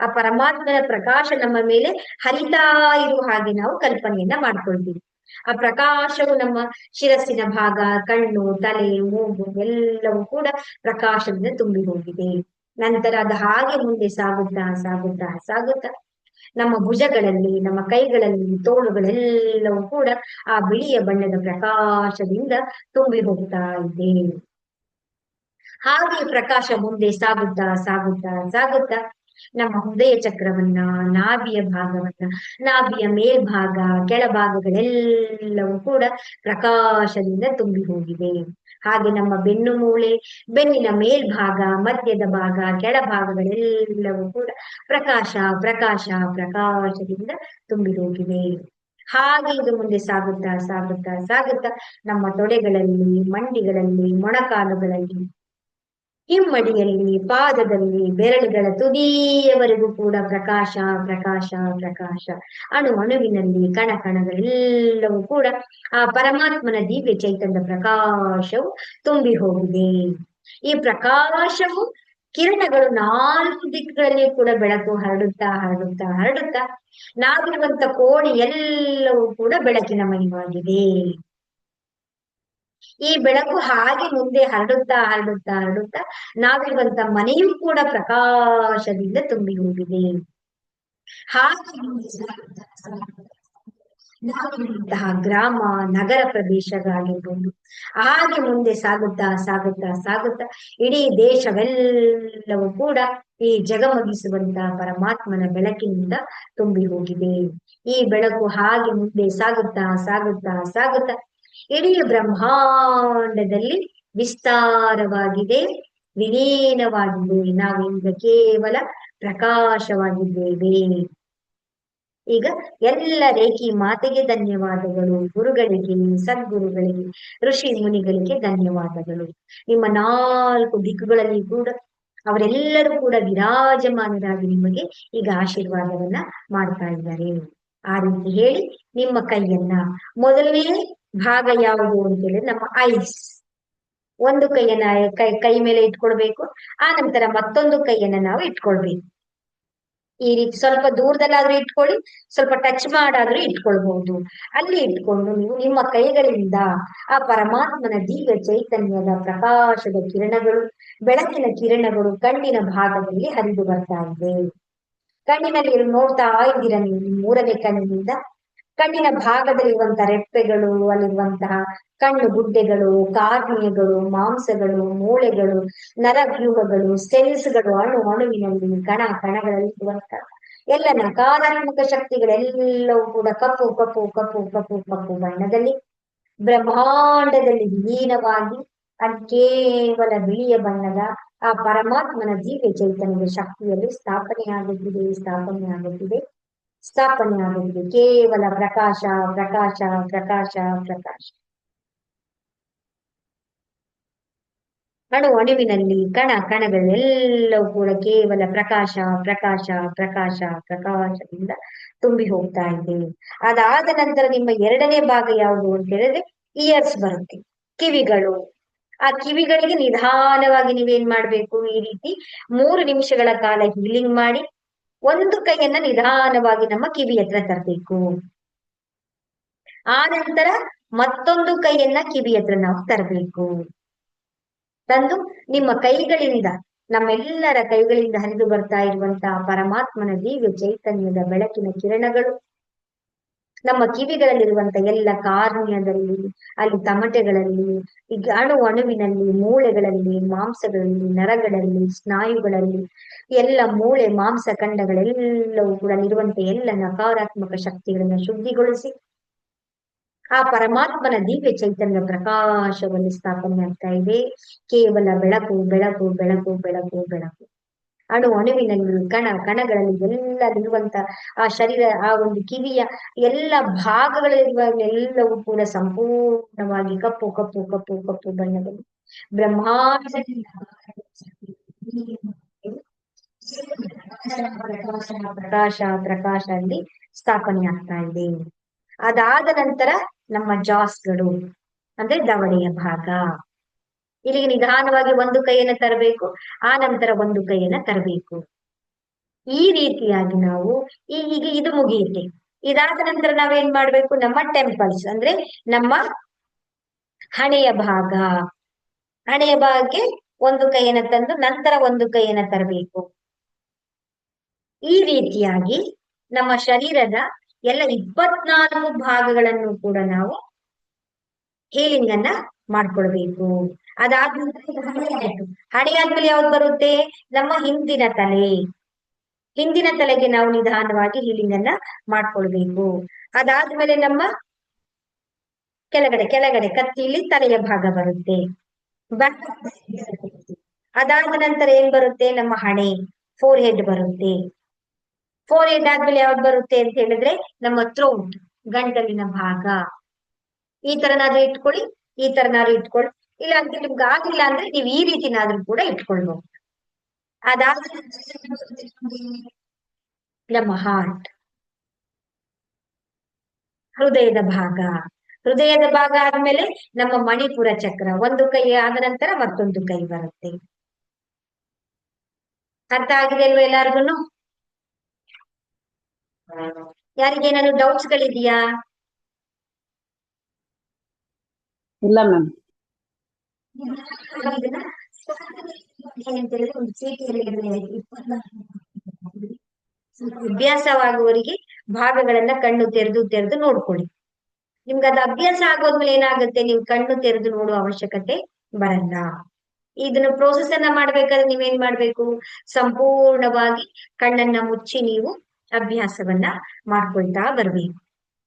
ಆ ಪರಮಾತ್ಮನ ಪ್ರಕಾಶ ನಮ್ಮ ಮೇಲೆ ಹರಿತಾ ಇರುವ ಹಾಗೆ ನಾವು ಕಲ್ಪನೆಯನ್ನ ಮಾಡ್ಕೊಳ್ತೀವಿ. ಆ ಪ್ರಕಾಶವು ನಮ್ಮ ಶಿರಸ್ಸಿನ ಭಾಗ, ಕಣ್ಣು, ತಲೆ, ಮೂಗು ಎಲ್ಲವೂ ಕೂಡ ಪ್ರಕಾಶದಿಂದ ತುಂಬಿ ಹೋಗಿದೆ. ನಂತರ ಅದು ಹಾಗೆ ಮುಂದೆ ಸಾಗುತ್ತಾ ಸಾಗುತ್ತಾ ಸಾಗುತ್ತಾ ನಮ್ಮ ಭುಜಗಳಲ್ಲಿ, ನಮ್ಮ ಕೈಗಳಲ್ಲಿ, ತೋಳುಗಳೆಲ್ಲವೂ ಕೂಡ ಆ ಬಿಳಿಯ ಬಣ್ಣದ ಪ್ರಕಾಶದಿಂದ ತುಂಬಿ ಹೋಗ್ತಾ ಇದೆ. ಹಾಗೆ ಪ್ರಕಾಶ ಮುಂದೆ ಸಾಗುತ್ತಾ ಸಾಗುತ್ತಾ ಸಾಗುತ್ತಾ ನಮ್ಮ ಹೃದಯ ಚಕ್ರವನ್ನ, ನಾಭಿಯ ಭಾಗವನ್ನ, ನಾಭಿಯ ಮೇಲ್ಭಾಗ, ಕೆಳಭಾಗಗಳೆಲ್ಲವೂ ಕೂಡ ಪ್ರಕಾಶದಿಂದ ತುಂಬಿ ಹೋಗಿದೆ. ಹಾಗೆ ನಮ್ಮ ಬೆನ್ನು ಮೂಳೆ, ಬೆನ್ನಿನ ಮೇಲ್ಭಾಗ, ಮಧ್ಯದ ಭಾಗ, ಕೆಳಭಾಗಗಳೆಲ್ಲವೂ ಕೂಡ ಪ್ರಕಾಶ ಪ್ರಕಾಶ ಪ್ರಕಾಶದಿಂದ ತುಂಬಿ ಹೋಗಿದೆ. ಹಾಗೆ ಇದು ಮುಂದೆ ಸಾಗುತ್ತಾ ಸಾಗುತ್ತಾ ಸಾಗುತ್ತಾ ನಮ್ಮ ತೊಡೆಗಳಲ್ಲಿ, ಮಂಡಿಗಳಲ್ಲಿ, ಮೊಣಕಾಲುಗಳಲ್ಲಿ, ಹಿಮ್ಮಡಿಯಲ್ಲಿ, ಪಾದದಲ್ಲಿ, ಬೆರಳುಗಳ ತುದಿಯವರೆಗೂ ಕೂಡ ಪ್ರಕಾಶ ಪ್ರಕಾಶ ಪ್ರಕಾಶ. ಅಣು ಅಣುವಿನಲ್ಲಿ, ಕಣ ಕಣಗಳೆಲ್ಲವೂ ಕೂಡ ಆ ಪರಮಾತ್ಮನ ದಿವ್ಯ ಚೈತನ್ಯ ಪ್ರಕಾಶವು ತುಂಬಿ ಹೋಗಿದೆ. ಈ ಪ್ರಕಾಶವು ಕಿರಣಗಳು ನಾಲ್ಕು ದಿಕ್ಕುಗಳಲ್ಲಿ ಕೂಡ ಬೆಳಕು ಹರಡುತ್ತಾ ಹರಡುತ್ತಾ ಹರಡುತ್ತಾ ನಾವಿರುವಂತ ಕೋಣೆ ಎಲ್ಲವೂ ಕೂಡ ಬೆಳಕಿನ ಮಯವಾಗಿದೆ. ಈ ಬೆಳಕು ಹಾಗೆ ಮುಂದೆ ಹರಡುತ್ತಾ ಹರಡುತ್ತಾ ಹರಡುತ್ತಾ ನಾವಿರುವಂತ ಮನೆಯೂ ಕೂಡ ಪ್ರಕಾಶದಿಂದ ತುಂಬಿ ಹೋಗಿದೆ. ಹಾಗೆ ನಾವಿರುವಂತಹ ಗ್ರಾಮ ನಗರ ಪ್ರದೇಶಗಳಾಗಿರ್ಬೋದು, ಹಾಗೆ ಮುಂದೆ ಸಾಗುತ್ತಾ ಸಾಗುತ್ತಾ ಸಾಗುತ್ತಾ ಇಡೀ ದೇಶವೆಲ್ಲವೂ ಕೂಡ ಈ ಜಗಮಗಿಸುವಂತಹ ಪರಮಾತ್ಮನ ಬೆಳಕಿನಿಂದ ತುಂಬಿ ಹೋಗಿದೆ. ಈ ಬೆಳಕು ಹಾಗೆ ಮುಂದೆ ಸಾಗುತ್ತಾ ಸಾಗುತ್ತಾ ಸಾಗುತ್ತಾ ಇಡೀ ಬ್ರಹ್ಮಾಂಡದಲ್ಲಿ ವಿಸ್ತಾರವಾಗಿದೆ, ವಿಲೀನವಾಗಿದೆ. ನಾವು ಈಗ ಕೇವಲ ಪ್ರಕಾಶವಾಗಿದ್ದೇವೆ. ಈಗ ಎಲ್ಲ ರೇಖಿ ಮಾತೆಗೆ ಧನ್ಯವಾದಗಳು, ಗುರುಗಳಿಗೆ, ಸದ್ಗುರುಗಳಿಗೆ, ಋಷಿ ಮುನಿಗಳಿಗೆ ಧನ್ಯವಾದಗಳು. ನಿಮ್ಮ ನಾಲ್ಕು ದಿಕ್ಕುಗಳಲ್ಲಿ ಕೂಡ ಅವರೆಲ್ಲರೂ ಕೂಡ ವಿರಾಜಮಾನರಾಗಿ ನಿಮಗೆ ಈಗ ಆಶೀರ್ವಾದವನ್ನ ಮಾಡ್ತಾ ಇದ್ದಾರೆ. ಆ ರೀತಿ ಹೇಳಿ ನಿಮ್ಮ ಕೈಯನ್ನ ಮೊದಲನೇ ಭಾಗ ಯಾವುದು ಅಂತ ಹೇಳಿದ್ರೆ ನಮ್ಮ ಐಸ್, ಒಂದು ಕೈಯನ್ನ ಕೈ ಮೇಲೆ ಇಟ್ಕೊಳ್ಬೇಕು. ಆ ನಂತರ ಮತ್ತೊಂದು ಕೈಯನ್ನ ನಾವು ಇಟ್ಕೊಳ್ಬೇಕು. ಈ ರೀತಿ ಸ್ವಲ್ಪ ದೂರದಲ್ಲಾದ್ರೂ ಇಟ್ಕೊಳ್ಳಿ, ಸ್ವಲ್ಪ ಟಚ್ ಮಾಡಾದ್ರೂ ಇಟ್ಕೊಳ್ಬಹುದು. ಅಲ್ಲಿ ಇಟ್ಕೊಂಡು ನೀವು ನಿಮ್ಮ ಕೈಗಳಿಂದ ಆ ಪರಮಾತ್ಮನ ದಿವ್ಯ ಚೈತನ್ಯದ ಪ್ರಕಾಶದ ಕಿರಣಗಳು, ಬೆಳಕಿನ ಕಿರಣಗಳು ಕಣ್ಣಿನ ಭಾಗದಲ್ಲಿ ಹರಿದು ಬರ್ತಾ ಇದೆ. ಕಣ್ಣಿನಲ್ಲಿ ನೋಡ್ತಾ ಇದ್ದೀರಾ ನೀವು ಮೂರನೇ ಕಣ್ಣಿನಿಂದ. ಕಣ್ಣಿನ ಭಾಗದಲ್ಲಿರುವಂತಹ ರೆಪ್ಪೆಗಳು, ಅಲ್ಲಿರುವಂತಹ ಕಣ್ಣು ಗುಡ್ಡೆಗಳು, ಕಾರ್ನಿಯಗಳು, ಮಾಂಸಗಳು, ಮೂಳೆಗಳು, ನರವ್ಯೂಹಗಳು, ಸೆಲ್ಸ್ಗಳು, ಅಣುವಿನಲ್ಲಿ ಕಣ ಕಣಗಳಲ್ಲಿ ಇರುವಂತಹ ಎಲ್ಲ ನಕಾರಾತ್ಮಕ ಶಕ್ತಿಗಳೆಲ್ಲವೂ ಕೂಡ ಕಪ್ಪು ಕಪ್ಪು ಕಪ್ಪು ಕಪ್ಪು ಕಪ್ಪು ಬಣ್ಣದಲ್ಲಿ ಬ್ರಹ್ಮಾಂಡದಲ್ಲಿ ವಿಲೀನವಾಗಿ ಅದು ಕೇವಲ ಬಿಳಿಯ ಬಣ್ಣದ ಆ ಪರಮಾತ್ಮನ ದಿವ್ಯ ಚೈತನ್ಯದ ಶಕ್ತಿಯಲ್ಲಿ ಸ್ಥಾಪನೆಯಾಗುತ್ತಿದೆ, ಸ್ಥಾಪನೆಯಾಗುತ್ತಿದೆ, ಸ್ಥಾಪನೆಯಾಗುತ್ತಿದೆ. ಕೇವಲ ಪ್ರಕಾಶ ಪ್ರಕಾಶ ಪ್ರಕಾಶ ಪ್ರಕಾಶ. ಅಣುವಿನಲ್ಲಿ ಕಣ ಕಣಗಳೆಲ್ಲವೂ ಕೂಡ ಕೇವಲ ಪ್ರಕಾಶ ಪ್ರಕಾಶ ಪ್ರಕಾಶ ಪ್ರಕಾಶದಿಂದ ತುಂಬಿ ಹೋಗ್ತಾ ಇದೆ. ಅದಾದ ನಂತರ ನಿಮ್ಮ ಎರಡನೇ ಭಾಗ ಯಾವುದು ಅಂತ ಹೇಳಿದ್ರೆ ಇಯರ್ಸ್ ಬರುತ್ತೆ, ಕಿವಿಗಳು. ಆ ಕಿವಿಗಳಿಗೆ ನಿಧಾನವಾಗಿ ನೀವೇನ್ ಮಾಡ್ಬೇಕು, ಈ ರೀತಿ 3 ನಿಮಿಷಗಳ ಕಾಲ ಹೀಲಿಂಗ್ ಮಾಡಿ ಒಂದು ಕೈಯನ್ನ ನಿಧಾನವಾಗಿ ನಮ್ಮ ಕಿವಿ ಹತ್ರ ತರಬೇಕು. ಆ ನಂತರ ಮತ್ತೊಂದು ಕೈಯನ್ನ ಕಿವಿ ಹತ್ರ ನಾವು ತರಬೇಕು. ತಂದು ನಿಮ್ಮ ಕೈಗಳಿಂದ, ನಮ್ಮೆಲ್ಲರ ಕೈಗಳಿಂದ ಹರಿದು ಬರ್ತಾ ಇರುವಂತಹ ಪರಮಾತ್ಮನ ದಿವ್ಯ ಚೈತನ್ಯದ ಬೆಳಕಿನ ಕಿರಣಗಳು ನಮ್ಮ ಕಿವಿಗಳಲ್ಲಿರುವಂತ ಎಲ್ಲ ಕಾರ್ನಿಯದಲ್ಲಿ, ಅಲ್ಲಿ ತಮಟೆಗಳಲ್ಲಿ, ಈಗ ಅಣುವಿನಲ್ಲಿ, ಮೂಳೆಗಳಲ್ಲಿ, ಮಾಂಸಗಳಲ್ಲಿ, ನರಗಳಲ್ಲಿ, ಸ್ನಾಯುಗಳಲ್ಲಿ, ಎಲ್ಲ ಮೂಳೆ ಮಾಂಸ ಖಂಡಗಳೆಲ್ಲವೂ ಕೂಡ ಇರುವಂತೆ ಎಲ್ಲ ನಕಾರಾತ್ಮಕ ಶಕ್ತಿಗಳನ್ನ ಶುದ್ಧಿಗೊಳಿಸಿ ಆ ಪರಮಾತ್ಮನ ದಿವ್ಯ ಚೈತನ್ಯ ಪ್ರಕಾಶವನ್ನು ಸ್ಥಾಪನೆ ಆಗ್ತಾ ಇದೆ. ಕೇವಲ ಬೆಳಕು ಬೆಳಕು ಬೆಳಕು ಬೆಳಕು ಬೆಳಕು. ಅಣುವಿನಲ್ಲಿ, ಕಣ ಕಣಗಳಲ್ಲಿ, ಎಲ್ಲರಿರುವಂತ ಆ ಶರೀರ, ಆ ಒಂದು ಕಿವಿಯ ಎಲ್ಲ ಭಾಗಗಳಿರುವ ಎಲ್ಲವೂ ಕೂಡ ಸಂಪೂರ್ಣವಾಗಿ ಕಪ್ಪು ಕಪ್ಪು ಕಪ್ಪು ಕಪ್ಪು ಬಣ್ಣದಲ್ಲಿ ಬ್ರಹ್ಮಾಂಡದಲ್ಲಿ ಪ್ರಕಾಶ ಪ್ರಕಾಶ ಅಲ್ಲಿ ಸ್ಥಾಪನೆ ಆಗ್ತಾ ಇದೆ. ಅದಾದ ನಂತರ ನಮ್ಮ ಜಾಸ್ಗಳು ಅಂದ್ರೆ ದವಡೆಯ ಭಾಗ, ಇಲ್ಲಿಗೆ ನಿಧಾನವಾಗಿ ಒಂದು ಕೈಯನ್ನ ತರಬೇಕು, ಆ ನಂತರ ಒಂದು ಕೈಯನ್ನ ತರಬೇಕು. ಈ ರೀತಿಯಾಗಿ ನಾವು ಈಗ ಇದು ಮುಗಿಯುತ್ತೆ. ಇದಾದ ನಂತರ ನಾವೇನ್ ಮಾಡ್ಬೇಕು, ನಮ್ಮ ಟೆಂಪಲ್ಸ್ ಅಂದ್ರೆ ನಮ್ಮ ಹಣೆಯ ಭಾಗ, ಹಣೆಯ ಭಾಗಕ್ಕೆ ಒಂದು ಕೈಯನ್ನ ತಂದು ನಂತರ ಒಂದು ಕೈಯನ್ನ ತರಬೇಕು. ಈ ರೀತಿಯಾಗಿ ನಮ್ಮ ಶರೀರದ ಎಲ್ಲ 24 ಭಾಗಗಳನ್ನು ಕೂಡ ನಾವು ಹೀಲಿಂಗ್ ಅನ್ನ ಮಾಡ್ಕೊಳ್ಬೇಕು. ಅದಾದ್ಮೇಲೆ ಹಣೆ ಆದ್ಮೇಲೆ ಯಾವ್ದು ಬರುತ್ತೆ, ನಮ್ಮ ಹಿಂದಿನ ತಲೆ. ಹಿಂದಿನ ತಲೆಗೆ ನಾವು ನಿಧಾನವಾಗಿ ಹೀಲಿಂಗ್ ಅನ್ನ ಮಾಡ್ಕೊಳ್ಬೇಕು. ಅದಾದ್ಮೇಲೆ ನಮ್ಮ ಕೆಳಗಡೆ ಕೆಳಗಡೆ ಕತ್ತಿಲಿ ತಲೆಯ ಭಾಗ ಬರುತ್ತೆ. ಅದಾದ ನಂತರ ಏನ್ ಬರುತ್ತೆ, ನಮ್ಮ ಹಣೆ, ಫೋರ್ ಹೆಡ್ ಬರುತ್ತೆ. ಫೋರ್ ಹೆಡ್ ಆದ್ಮೇಲೆ ಯಾವ್ದು ಬರುತ್ತೆ ಅಂತ ಹೇಳಿದ್ರೆ ನಮ್ಮ ಥ್ರೋಟ್, ಗಂಟಲಿನ ಭಾಗ. ಈ ತರನಾದ್ರೂ ಇಟ್ಕೊಳ್ಳಿ, ಈ ತರನಾದ್ರೂ ಇಟ್ಕೊಳ್ಳಿ, ಇಲ್ಲ ಅಂತ ನಿಮ್ಗೆ ಆಗಿಲ್ಲ ಅಂದ್ರೆ ನೀವು ಈ ರೀತಿನಾದ್ರೂ ಕೂಡ ಇಟ್ಕೊಳ್ಬಹುದು. ಅದಾದ ನಮ್ಮ ಹಾರ್ಟ್, ಹೃದಯದ ಭಾಗ. ಹೃದಯದ ಭಾಗ ಆದ್ಮೇಲೆ ನಮ್ಮ ಮಣಿಪುರ ಚಕ್ರ, ಒಂದು ಕೈ ಆದ ನಂತರ ಮತ್ತೊಂದು ಕೈ ಬರುತ್ತೆ. ಅರ್ಥ ಆಗಿದೆ ಅಲ್ವಾ ಎಲ್ಲಾರ್ಗುನು? ಯಾರಿಗೇನಾದ್ರು ಡೌಟ್ಸ್ ಗಳಿದೆಯಾ? ಇಲ್ಲ ಮ್ಯಾಮ್. ಒಂದು ಚೀಟಿಯಲ್ಲಿ ಅಭ್ಯಾಸವಾಗುವವರಿಗೆ ಭಾಗಗಳನ್ನ ಕಣ್ಣು ತೆರೆದು ತೆರೆದು ನೋಡ್ಕೊಳ್ಳಿ. ನಿಮ್ಗೆ ಅದು ಅಭ್ಯಾಸ ಆಗೋದ್ಮೇಲೆ ಏನಾಗುತ್ತೆ, ನೀವು ಕಣ್ಣು ತೆರೆದು ನೋಡುವ ಅವಶ್ಯಕತೆ ಬರಲ್ಲ. ಇದನ್ನ ಪ್ರೋಸೆಸ್ ಅನ್ನ ಮಾಡ್ಬೇಕಾದ್ರೆ ನೀವೇನ್ ಮಾಡ್ಬೇಕು, ಸಂಪೂರ್ಣವಾಗಿ ಕಣ್ಣನ್ನ ಮುಚ್ಚಿ ನೀವು ಅಭ್ಯಾಸವನ್ನ ಮಾಡ್ಕೊಳ್ತಾ ಬರ್ಬೇಕು.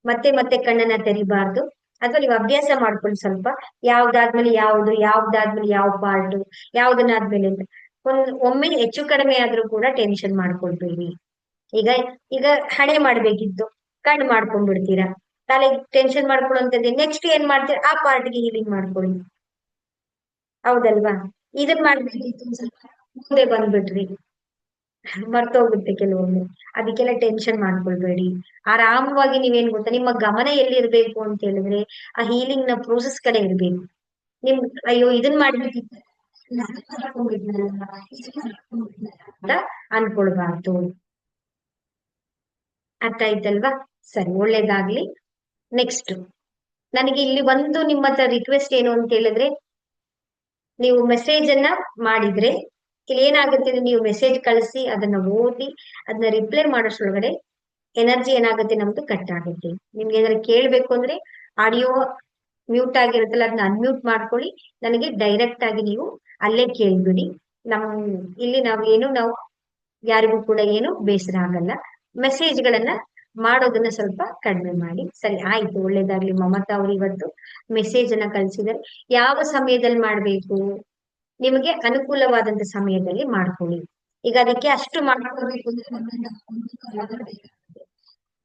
ಮತ್ತೆ ಮತ್ತೆ ಕಣ್ಣನ್ನ ತೆರಿಬಾರ್ದು. ಅಥವಾ ನೀವು ಅಭ್ಯಾಸ ಮಾಡ್ಕೊಳ್ಳಿ ಸ್ವಲ್ಪ, ಯಾವ್ದಾದ್ಮೇಲೆ ಯಾವ್ದು, ಯಾವ್ದಾದ್ಮೇಲೆ ಯಾವ ಪಾರ್ಟ್, ಯಾವ್ದನ್ನಾದ್ಮೇಲೆ ಅಂತ. ಒಮ್ಮೆ ಹೆಚ್ಚು ಕಡಿಮೆ ಆದ್ರೂ ಕೂಡ ಟೆನ್ಷನ್ ಮಾಡ್ಕೊಳ್ಬೇಡಿ. ಈಗ ಈಗ ಹಣೆ ಮಾಡ್ಬೇಕಿತ್ತು, ಕಣ್ಣು ಮಾಡ್ಕೊಂಡ್ಬಿಡ್ತೀರಾ, ತಲೆ ಟೆನ್ಷನ್ ಮಾಡ್ಕೊಳ್ಳುವಂತದ್ದೇ. ನೆಕ್ಸ್ಟ್ ಏನ್ ಮಾಡ್ತೀರಾ, ಆ ಪಾರ್ಟ್ಗೆ ಹೀಲಿಂಗ್ ಮಾಡ್ಕೊಳ್ಳಿ. ಹೌದಲ್ವಾ? ಇದನ್ ಮಾಡ್ಬೇಕಿತ್ತು ಸ್ವಲ್ಪ ಮುಂದೆ ಬಂದ್ಬಿಟ್ರಿ, ಮರ್ತೋಗುತ್ತೆ ಕೆಲವೊಮ್ಮೆ. ಅದಕ್ಕೆಲ್ಲ ಟೆನ್ಷನ್ ಮಾಡ್ಕೊಳ್ಬೇಡಿ. ಆರಾಮವಾಗಿ ನೀವೇನ್ ಗೊತ್ತಾ, ನಿಮ್ಮ ಗಮನ ಎಲ್ಲಿರ್ಬೇಕು ಅಂತ ಹೇಳಿದ್ರೆ ಆ ಹೀಲಿಂಗ್ ನ ಪ್ರೋಸೆಸ್ ಕಡೆ ಇರ್ಬೇಕು. ನಿಮ್ ಅಯ್ಯೋ ಇದನ್ ಮಾಡ್ಬೇಕಿತ್ತು ಅಂತ ಅನ್ಕೊಳ್ಬಾರ್ದು. ಅರ್ಥ ಆಯ್ತಲ್ವಾ? ಸರಿ, ಒಳ್ಳೇದಾಗ್ಲಿ. ನೆಕ್ಸ್ಟ್ ನನಗೆ ಇಲ್ಲಿ ಒಂದು ನಿಮ್ಮ ಹತ್ರ ರಿಕ್ವೆಸ್ಟ್ ಏನು ಅಂತ ಹೇಳಿದ್ರೆ, ನೀವು ಮೆಸೇಜ್ ಅನ್ನ ಮಾಡಿದ್ರೆ ಇಲ್ಲಿ ಏನಾಗುತ್ತೆ, ನೀವು ಮೆಸೇಜ್ ಕಳಿಸಿ ಅದನ್ನ ಓದಿ ಅದನ್ನ ರಿಪ್ಲೈ ಮಾಡೋಷ್ರೊಳಗಡೆ ಎನರ್ಜಿ ಏನಾಗುತ್ತೆ, ನಮ್ದು ಕಟ್ ಆಗುತ್ತೆ. ನಿಮ್ಗೆ ಏನಾದ್ರು ಕೇಳ್ಬೇಕು ಅಂದ್ರೆ ಆಡಿಯೋ ಮ್ಯೂಟ್ ಆಗಿರುತ್ತಲ್ಲ, ಅದನ್ನ ಅನ್ಮ್ಯೂಟ್ ಮಾಡ್ಕೊಳ್ಳಿ. ನನಗೆ ಡೈರೆಕ್ಟ್ ಆಗಿ ನೀವು ಅಲ್ಲೇ ಕೇಳ್ಬಿಡಿ. ನಮ್ ಇಲ್ಲಿ ನಾವು ಯಾರಿಗೂ ಕೂಡ ಏನು ಬೇಸರ ಆಗಲ್ಲ. ಮೆಸೇಜ್ಗಳನ್ನ ಮಾಡೋದನ್ನ ಸ್ವಲ್ಪ ಕಡಿಮೆ ಮಾಡಿ. ಸರಿ ಆಯ್ತು, ಒಳ್ಳೇದಾಗ್ಲಿ. ಮಮತಾ ಅವರು ಇವತ್ತು ಮೆಸೇಜ್ ಅನ್ನ ಕಳಿಸಿದರೆ ಯಾವ ಸಮಯದಲ್ಲಿ ಮಾಡ್ಬೇಕು, ನಿಮಗೆ ಅನುಕೂಲವಾದಂತ ಸಮಯದಲ್ಲಿ ಮಾಡ್ಕೊಳ್ಳಿ. ಈಗ ಅದಕ್ಕೆ ಅಷ್ಟು ಮಾಡ್ಕೊಳ್ಬೇಕು ಅಂದ್ರೆ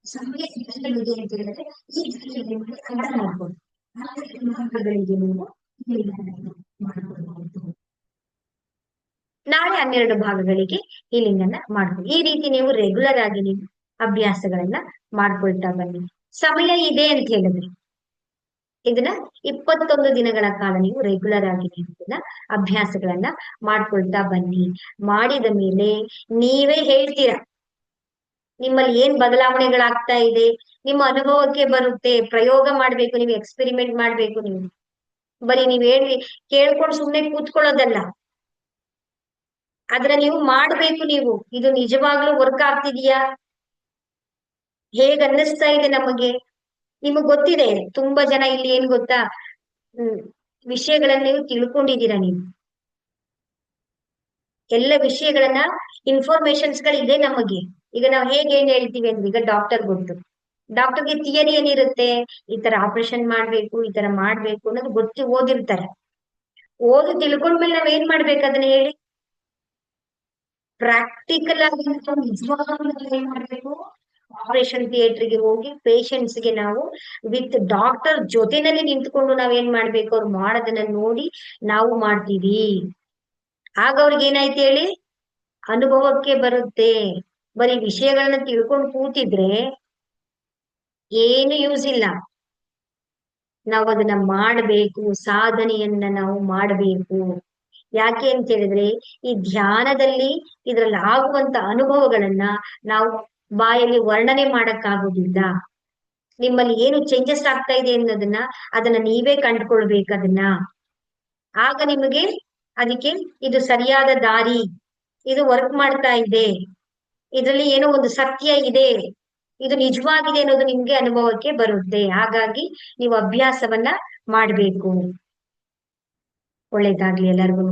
ಸಮಯ ನಿಮಗೆ ಅಂತ ಹೇಳಿದ್ರೆ ಈ ಸಮಯದಲ್ಲಿ ಅರ್ಥ ಮಾಡ್ಕೊಳ್ಳಿ. ಭಾಗಗಳಿಗೆ ನೀವು ಮಾಡ್ಕೊಳ್ಬಹುದು. ನಾಳೆ 12 ಭಾಗಗಳಿಗೆ ಹೀಲಿಂಗ್ ಅನ್ನ ಮಾಡ್ಕೊಳ್ಳಿ. ಈ ರೀತಿ ನೀವು ರೆಗ್ಯುಲರ್ ಆಗಿ ನೀವು ಅಭ್ಯಾಸಗಳನ್ನ ಮಾಡ್ಕೊಳ್ತಾ ಬನ್ನಿ. ಸಮಯ ಇದೆ ಅಂತ ಹೇಳಿದ್ರೆ ಇದನ್ನ 21 ದಿನಗಳ ಕಾಲ ನೀವು ರೆಗ್ಯುಲರ್ ಆಗಿ ನೀವು ಇದನ್ನ ಅಭ್ಯಾಸಗಳನ್ನ ಮಾಡ್ಕೊಳ್ತಾ ಬನ್ನಿ. ಮಾಡಿದ ಮೇಲೆ ನೀವೇ ಹೇಳ್ತೀರಾ ನಿಮ್ಮಲ್ಲಿ ಏನ್ ಬದಲಾವಣೆಗಳಾಗ್ತಾ ಇದೆ. ನಿಮ್ಮ ಅನುಭವಕ್ಕೆ ಬರುತ್ತೆ. ಪ್ರಯೋಗ ಮಾಡ್ಬೇಕು, ನೀವು ಎಕ್ಸ್ಪೆರಿಮೆಂಟ್ ಮಾಡ್ಬೇಕು. ನೀವು ಬರೀ ನೀವ್ ಹೇಳಿ ಕೇಳ್ಕೊಂಡು ಸುಮ್ನೆ ಕೂತ್ಕೊಳ್ಳೋದಲ್ಲ, ಆದ್ರೆ ನೀವು ಮಾಡ್ಬೇಕು. ನೀವು ಇದು ನಿಜವಾಗ್ಲೂ ವರ್ಕ್ ಆಗ್ತಿದೀಯಾ, ಹೇಗ್ ಅನ್ನಿಸ್ತಾ ಇದೆ ನಮಗೆ. ನಿಮಗ್ ಗೊತ್ತಿದೆ, ತುಂಬಾ ಜನ ಇಲ್ಲಿ ಏನ್ ಗೊತ್ತಾ, ವಿಷಯಗಳನ್ನ ನೀವು ತಿಳ್ಕೊಂಡಿದ್ದೀರಾ. ನೀವು ಎಲ್ಲ ವಿಷಯಗಳನ್ನ ಇನ್ಫಾರ್ಮೇಶನ್ಸ್ ಗಳಿದೆ ನಮಗೆ. ಈಗ ನಾವು ಹೇಗೆ ಏನ್ ಹೇಳ್ತೀವಿ ಅಂದ್ರೆ, ಈಗ ಡಾಕ್ಟರ್ ಗೊತ್ತು, ಡಾಕ್ಟರ್ಗೆ ಥಿಯರಿ ಏನಿರುತ್ತೆ, ಈ ತರ ಆಪರೇಷನ್ ಮಾಡ್ಬೇಕು, ಈ ತರ ಮಾಡ್ಬೇಕು ಅನ್ನೋದು ಗೊತ್ತು, ಓದಿರ್ತಾರೆ. ಓದಿ ತಿಳ್ಕೊಂಡ್ಮೇಲೆ ನಾವ್ ಏನ್ ಮಾಡ್ಬೇಕು ಅದನ್ನ ಹೇಳಿ, ಪ್ರಾಕ್ಟಿಕಲ್ ಆಗಿ ನಿಜವಾಗ್ಲೂ ಏನ್ ಮಾಡ್ಬೇಕು, ಆಪರೇಷನ್ ಥಿಯೇಟರ್ಗೆ ಹೋಗಿ ಪೇಷಂಟ್ಸ್ ಗೆ ನಾವು ವಿತ್ ಡಾಕ್ಟರ್ ಜೊತೆನಲ್ಲಿ ನಿಂತ್ಕೊಂಡು ನಾವೇನ್ ಮಾಡ್ಬೇಕು, ಅವ್ರು ಮಾಡೋದನ್ನ ನೋಡಿ ನಾವು ಮಾಡ್ತೀವಿ. ಆಗ ಅವ್ರಿಗೆ ಏನಾಯ್ತು ಹೇಳಿ, ಅನುಭವಕ್ಕೆ ಬರುತ್ತೆ. ಬರೀ ವಿಷಯಗಳನ್ನ ತಿಳ್ಕೊಂಡು ಕೂತಿದ್ರೆ ಏನು ಯೂಸ್ ಇಲ್ಲ. ನಾವು ಅದನ್ನ ಮಾಡಬೇಕು, ಸಾಧನೆಯನ್ನ ನಾವು ಮಾಡಬೇಕು. ಯಾಕೆ ಅಂತ ಹೇಳಿದ್ರೆ ಈ ಧ್ಯಾನದಲ್ಲಿ ಇದ್ರಲ್ಲಿ ಆಗುವಂತ ಅನುಭವಗಳನ್ನ ನಾವು ಬಾಯಲ್ಲಿ ವರ್ಣನೆ ಮಾಡಕ್ಕಾಗೋದಿಲ್ಲ. ನಿಮ್ಮಲ್ಲಿ ಏನು ಚೇಂಜಸ್ ಆಗ್ತಾ ಇದೆ ಅನ್ನೋದನ್ನ ಅದನ್ನ ನೀವೇ ಕಂಡುಕೊಳ್ಬೇಕು. ಅದನ್ನ ಆಗ ನಿಮಗೆ ಅದಕ್ಕೆ ಇದು ಸರಿಯಾದ ದಾರಿ, ಇದು ವರ್ಕ್ ಮಾಡ್ತಾ ಇದೆ, ಇದರಲ್ಲಿ ಏನೋ ಒಂದು ಸತ್ಯ ಇದೆ, ಇದು ನಿಜವಾಗಿದೆ ಅನ್ನೋದು ನಿಮ್ಗೆ ಅನುಭವಕ್ಕೆ ಬರುತ್ತೆ. ಹಾಗಾಗಿ ನೀವು ಅಭ್ಯಾಸವನ್ನ ಮಾಡ್ಬೇಕು. ಒಳ್ಳೇದಾಗ್ಲಿ ಎಲ್ಲರಿಗೂ.